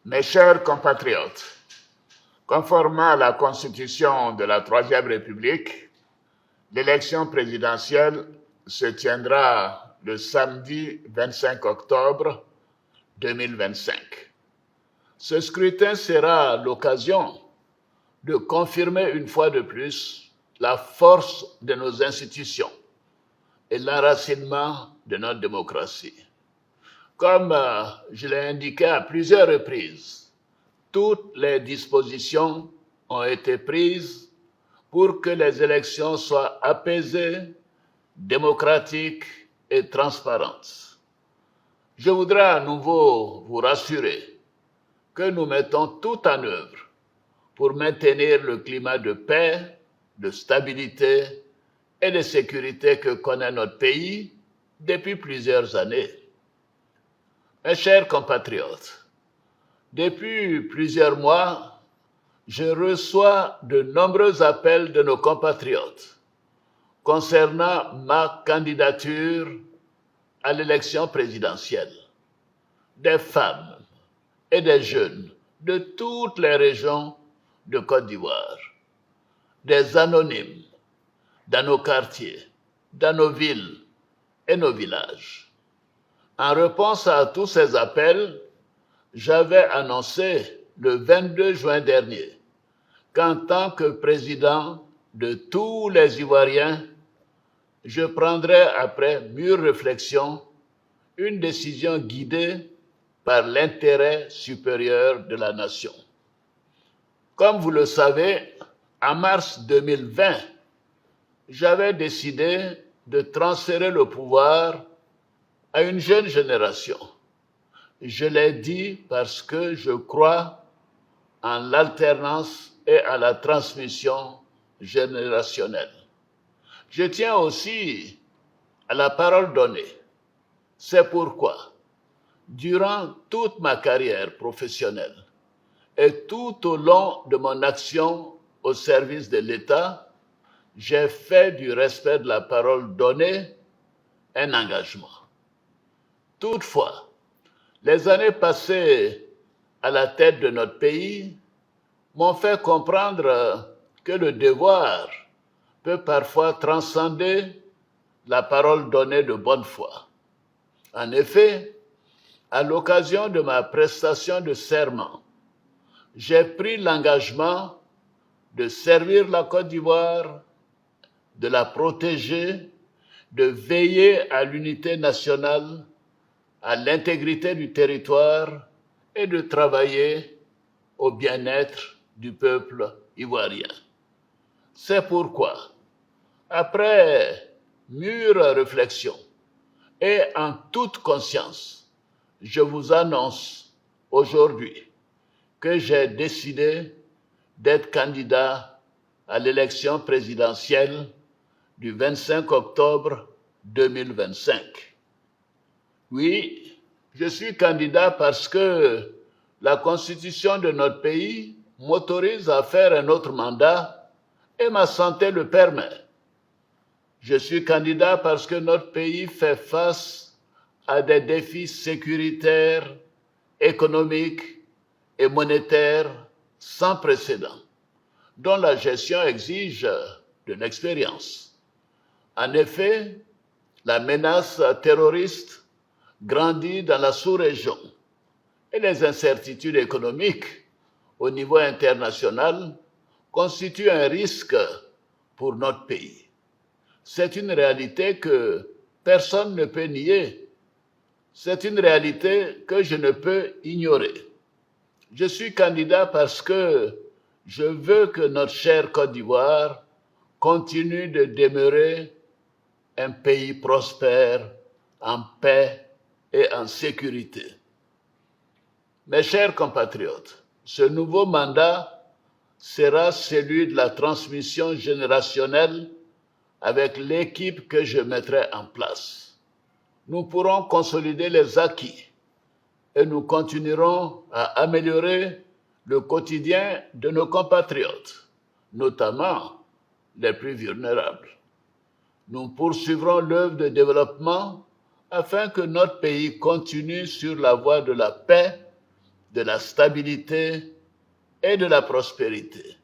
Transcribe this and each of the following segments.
Mes chers compatriotes, conformément à la Constitution de la Troisième République, l'élection présidentielle se tiendra le samedi 25 octobre 2025. Ce scrutin sera l'occasion de confirmer une fois de plus la force de nos institutions et l'enracinement de notre démocratie. Comme je l'ai indiqué à plusieurs reprises, toutes les dispositions ont été prises pour que les élections soient apaisées, démocratiques et transparentes. Je voudrais à nouveau vous rassurer que nous mettons tout en œuvre pour maintenir le climat de paix, de stabilité et de sécurité que connaît notre pays depuis plusieurs années. Mes chers compatriotes, depuis plusieurs mois, je reçois de nombreux appels de nos compatriotes concernant ma candidature à l'élection présidentielle. Des femmes et des jeunes de toutes les régions de Côte d'Ivoire, des anonymes dans nos quartiers, dans nos villes et nos villages. En réponse à tous ces appels, j'avais annoncé le 22 juin dernier qu'en tant que président de tous les Ivoiriens, je prendrai après mûre réflexion une décision guidée par l'intérêt supérieur de la nation. Comme vous le savez, en mars 2020, j'avais décidé de transférer le pouvoir à une jeune génération. Je l'ai dit parce que je crois en l'alternance et à la transmission générationnelle. Je tiens aussi à la parole donnée. C'est pourquoi, durant toute ma carrière professionnelle et tout au long de mon action au service de l'État, j'ai fait du respect de la parole donnée un engagement. Toutefois, les années passées à la tête de notre pays m'ont fait comprendre que le devoir peut parfois transcender la parole donnée de bonne foi. En effet, à l'occasion de ma prestation de serment, j'ai pris l'engagement de servir la Côte d'Ivoire, de la protéger, de veiller à l'unité nationale, à l'intégrité du territoire et de travailler au bien-être du peuple ivoirien. C'est pourquoi, après mûre réflexion et en toute conscience, je vous annonce aujourd'hui que j'ai décidé d'être candidat à l'élection présidentielle du 25 octobre 2025. Oui, je suis candidat parce que la Constitution de notre pays m'autorise à faire un autre mandat et ma santé le permet. Je suis candidat parce que notre pays fait face à des défis sécuritaires, économiques et monétaires sans précédent, dont la gestion exige de l'expérience. En effet, la menace terroriste grandit dans la sous-région et les incertitudes économiques au niveau international constituent un risque pour notre pays. C'est une réalité que personne ne peut nier. C'est une réalité que je ne peux ignorer. Je suis candidat parce que je veux que notre chère Côte d'Ivoire continue de demeurer un pays prospère, en paix et en sécurité. Mes chers compatriotes, ce nouveau mandat sera celui de la transmission générationnelle avec l'équipe que je mettrai en place. Nous pourrons consolider les acquis et nous continuerons à améliorer le quotidien de nos compatriotes, notamment les plus vulnérables. Nous poursuivrons l'œuvre de développement afin que notre pays continue sur la voie de la paix de la stabilité et de la prospérité.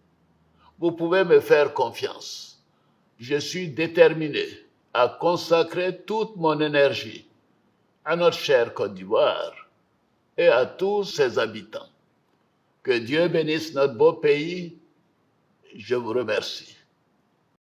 Vous pouvez me faire confiance. Je suis déterminé à consacrer toute mon énergie à notre chère Côte d'Ivoire et à tous ses habitants. Que Dieu bénisse notre beau pays. Je vous remercie.